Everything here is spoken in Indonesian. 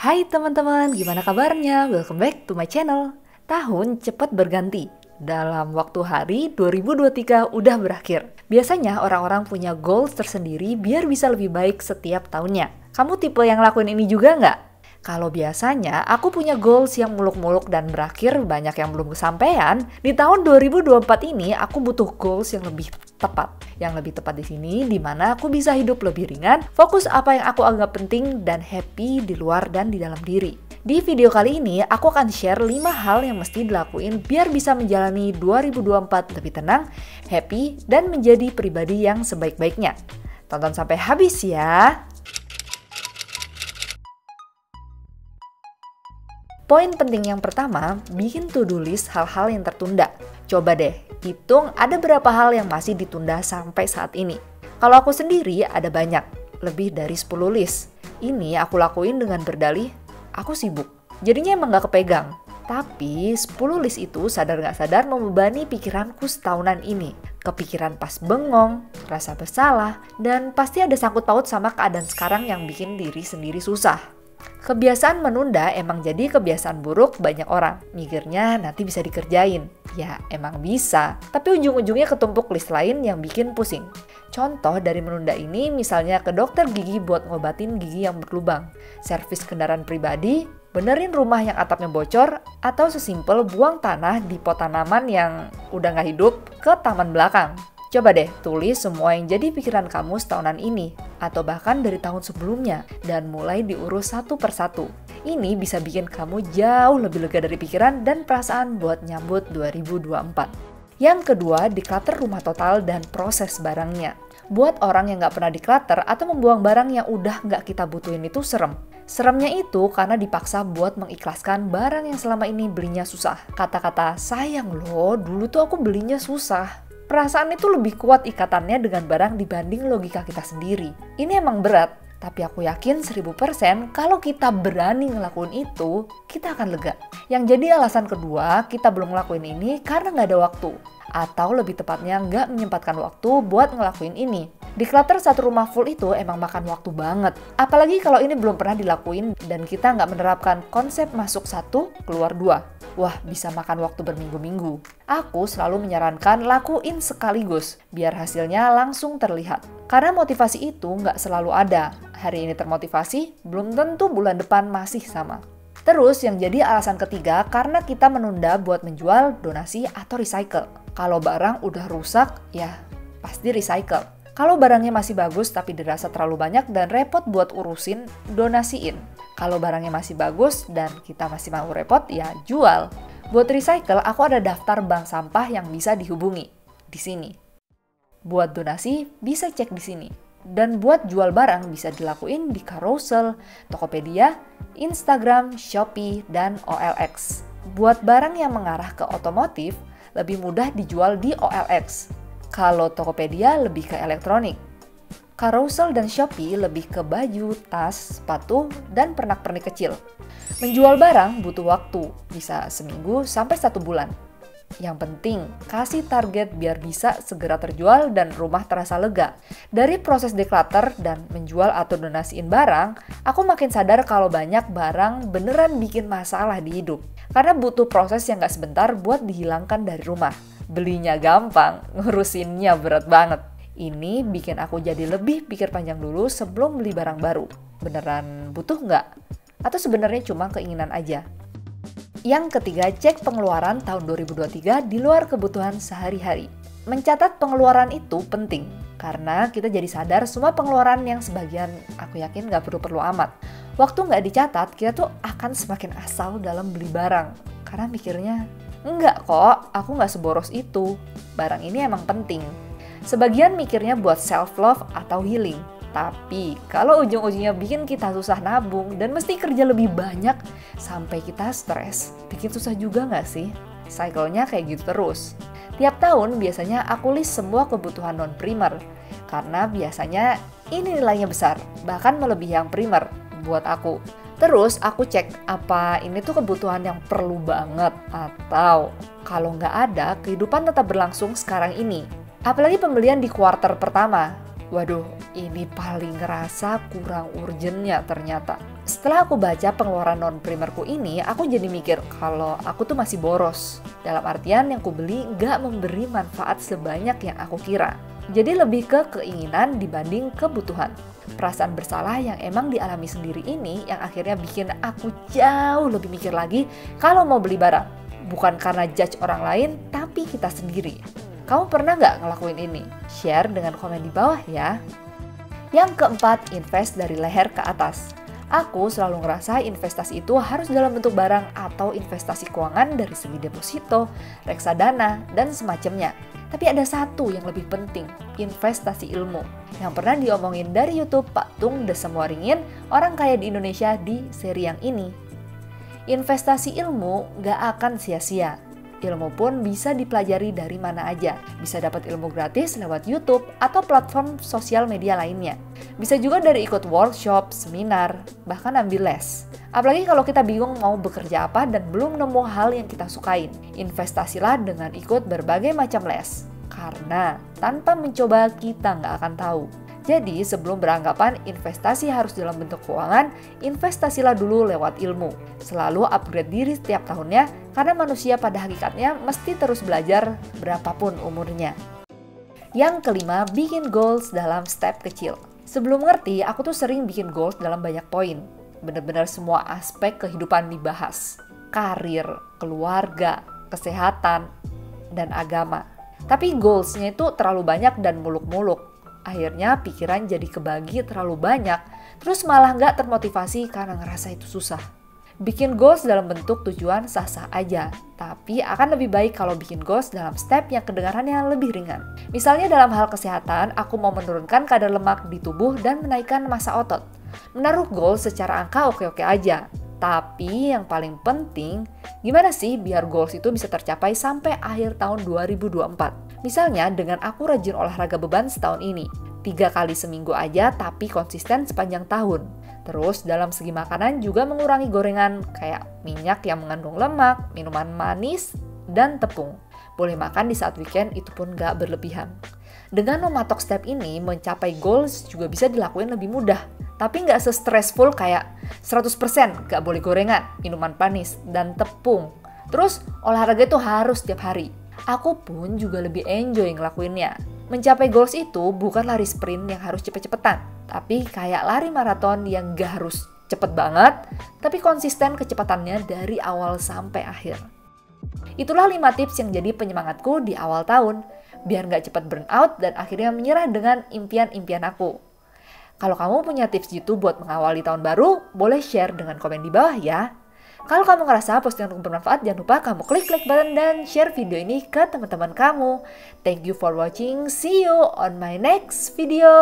Hai teman-teman, gimana kabarnya? Welcome back to my channel. Tahun cepat berganti. Dalam waktu hari 2023 udah berakhir. Biasanya orang-orang punya goals tersendiri biar bisa lebih baik setiap tahunnya. Kamu tipe yang lakuin ini juga nggak? Kalau biasanya aku punya goals yang muluk-muluk dan berakhir banyak yang belum kesampaian, di tahun 2024 ini aku butuh goals yang lebih tepat. Yang lebih tepat di sini di mana aku bisa hidup lebih ringan, fokus apa yang aku anggap penting dan happy di luar dan di dalam diri. Di video kali ini aku akan share 5 hal yang mesti dilakuin biar bisa menjalani 2024 lebih tenang, happy, dan menjadi pribadi yang sebaik-baiknya. Tonton sampai habis ya! Poin penting yang pertama, bikin to-do list hal-hal yang tertunda. Coba deh, hitung ada berapa hal yang masih ditunda sampai saat ini. Kalau aku sendiri ada banyak, lebih dari 10 list. Ini aku lakuin dengan berdalih, aku sibuk. Jadinya emang gak kepegang. Tapi 10 list itu sadar gak sadar membebani pikiranku setahunan ini. Kepikiran pas bengong, rasa bersalah, dan pasti ada sangkut paut sama keadaan sekarang yang bikin diri sendiri susah. Kebiasaan menunda emang jadi kebiasaan buruk banyak orang. Mikirnya nanti bisa dikerjain. Ya emang bisa, tapi ujung-ujungnya ketumpuk list lain yang bikin pusing. Contoh dari menunda ini misalnya ke dokter gigi buat ngobatin gigi yang berlubang, servis kendaraan pribadi, benerin rumah yang atapnya bocor, atau sesimpel buang tanah di pot tanaman yang udah gak hidup ke taman belakang. Coba deh tulis semua yang jadi pikiran kamu setahunan ini, atau bahkan dari tahun sebelumnya, dan mulai diurus satu persatu. Ini bisa bikin kamu jauh lebih lega dari pikiran dan perasaan buat nyambut 2024. Yang kedua, declutter rumah total dan proses barangnya. Buat orang yang nggak pernah declutter atau membuang barang yang udah nggak kita butuhin itu serem. Seremnya itu karena dipaksa buat mengikhlaskan barang yang selama ini belinya susah. Kata-kata, sayang loh, dulu tuh aku belinya susah. Perasaan itu lebih kuat ikatannya dengan barang dibanding logika kita sendiri. Ini emang berat, tapi aku yakin 1000% kalau kita berani ngelakuin itu, kita akan lega. Yang jadi alasan kedua, kita belum ngelakuin ini karena nggak ada waktu. Atau lebih tepatnya nggak menyempatkan waktu buat ngelakuin ini. Declutter satu rumah full itu emang makan waktu banget. Apalagi kalau ini belum pernah dilakuin dan kita nggak menerapkan konsep masuk satu, keluar dua. Wah, bisa makan waktu berminggu-minggu. Aku selalu menyarankan lakuin sekaligus, biar hasilnya langsung terlihat. Karena motivasi itu nggak selalu ada. Hari ini termotivasi, belum tentu bulan depan masih sama. Terus yang jadi alasan ketiga, karena kita menunda buat menjual, donasi, atau recycle. Kalau barang udah rusak, ya pasti recycle. Kalau barangnya masih bagus tapi dirasa terlalu banyak dan repot buat urusin, donasiin. Kalau barangnya masih bagus dan kita masih mau repot, ya jual. Buat recycle, aku ada daftar bank sampah yang bisa dihubungi di sini. Buat donasi, bisa cek di sini. Dan buat jual barang bisa dilakuin di Carousel, Tokopedia, Instagram, Shopee, dan OLX. Buat barang yang mengarah ke otomotif, lebih mudah dijual di OLX. Kalau Tokopedia lebih ke elektronik. Carousel dan Shopee lebih ke baju, tas, sepatu, dan pernak-pernik kecil. Menjual barang butuh waktu, bisa seminggu sampai 1 bulan. Yang penting, kasih target biar bisa segera terjual dan rumah terasa lega. Dari proses declutter dan menjual atau donasiin barang, aku makin sadar kalau banyak barang beneran bikin masalah di hidup. Karena butuh proses yang gak sebentar buat dihilangkan dari rumah. Belinya gampang, ngurusinnya berat banget. Ini bikin aku jadi lebih pikir panjang dulu sebelum beli barang baru. Beneran butuh nggak? Atau sebenarnya cuma keinginan aja? Yang ketiga, cek pengeluaran tahun 2023 di luar kebutuhan sehari-hari. Mencatat pengeluaran itu penting, karena kita jadi sadar semua pengeluaran yang sebagian aku yakin nggak perlu-perlu amat. Waktu nggak dicatat, kita tuh akan semakin asal dalam beli barang. Karena mikirnya, enggak kok, aku nggak seboros itu. Barang ini emang penting. Sebagian mikirnya buat self-love atau healing. Tapi kalau ujung-ujungnya bikin kita susah nabung dan mesti kerja lebih banyak sampai kita stres, bikin susah juga nggak sih? Cycle-nya kayak gitu terus. Tiap tahun biasanya aku list semua kebutuhan non-primer. Karena biasanya ini nilainya besar, bahkan melebihi yang primer buat aku. Terus aku cek apa ini tuh kebutuhan yang perlu banget atau kalau nggak ada, kehidupan tetap berlangsung sekarang ini. Apalagi pembelian di kuarter pertama. Waduh, ini paling ngerasa kurang urgennya ternyata. Setelah aku baca pengeluaran non-primerku ini, aku jadi mikir kalau aku tuh masih boros. Dalam artian yang ku beli nggak memberi manfaat sebanyak yang aku kira. Jadi lebih ke keinginan dibanding kebutuhan. Perasaan bersalah yang emang dialami sendiri ini yang akhirnya bikin aku jauh lebih mikir lagi kalau mau beli barang. Bukan karena judge orang lain, tapi kita sendiri. Kamu pernah nggak ngelakuin ini? Share dengan komen di bawah ya. Yang keempat, invest dari leher ke atas. Aku selalu ngerasa investasi itu harus dalam bentuk barang atau investasi keuangan dari segi deposito, reksadana, dan semacamnya. Tapi ada satu yang lebih penting, investasi ilmu. Yang pernah diomongin dari YouTube Pak Tung Desemwaringin, orang kaya di Indonesia di seri yang ini. Investasi ilmu gak akan sia-sia. Ilmu pun bisa dipelajari dari mana aja. Bisa dapat ilmu gratis lewat YouTube atau platform sosial media lainnya. Bisa juga dari ikut workshop, seminar, bahkan ambil les. Apalagi kalau kita bingung mau bekerja apa dan belum nemu hal yang kita sukain. Investasilah dengan ikut berbagai macam les. Karena tanpa mencoba kita nggak akan tahu. Jadi sebelum beranggapan investasi harus dalam bentuk keuangan, investasilah dulu lewat ilmu. Selalu upgrade diri setiap tahunnya, karena manusia pada hakikatnya mesti terus belajar berapapun umurnya. Yang kelima, bikin goals dalam step kecil. Sebelum ngerti, aku tuh sering bikin goals dalam banyak poin. Bener-bener semua aspek kehidupan dibahas. Karir, keluarga, kesehatan, dan agama. Tapi goalsnya itu terlalu banyak dan muluk-muluk. Akhirnya pikiran jadi kebagi terlalu banyak, terus malah nggak termotivasi karena ngerasa itu susah. Bikin goals dalam bentuk tujuan sah-sah aja, tapi akan lebih baik kalau bikin goals dalam step yang kedengarannya lebih ringan. Misalnya dalam hal kesehatan, aku mau menurunkan kadar lemak di tubuh dan menaikkan massa otot. Menaruh goals secara angka oke-oke aja, tapi yang paling penting, gimana sih biar goals itu bisa tercapai sampai akhir tahun 2024? Misalnya dengan aku rajin olahraga beban setahun ini, 3 kali seminggu aja tapi konsisten sepanjang tahun. Terus dalam segi makanan juga mengurangi gorengan kayak minyak yang mengandung lemak, minuman manis, dan tepung. Boleh makan di saat weekend, itu pun gak berlebihan. Dengan mematok step ini, mencapai goals juga bisa dilakuin lebih mudah. Tapi gak se-stressful kayak 100% gak boleh gorengan, minuman panis, dan tepung. Terus olahraga itu harus setiap hari. Aku pun juga lebih enjoy ngelakuinnya. Mencapai goals itu bukan lari sprint yang harus cepet-cepetan, tapi kayak lari maraton yang gak harus cepet banget, tapi konsisten kecepatannya dari awal sampai akhir. Itulah 5 tips yang jadi penyemangatku di awal tahun, biar gak cepet burnout dan akhirnya menyerah dengan impian-impian aku. Kalau kamu punya tips gitu buat mengawali tahun baru, boleh share dengan komen di bawah ya. Kalau kamu ngerasa postinganku bermanfaat, jangan lupa kamu klik like button dan share video ini ke teman-teman kamu. Thank you for watching. See you on my next video.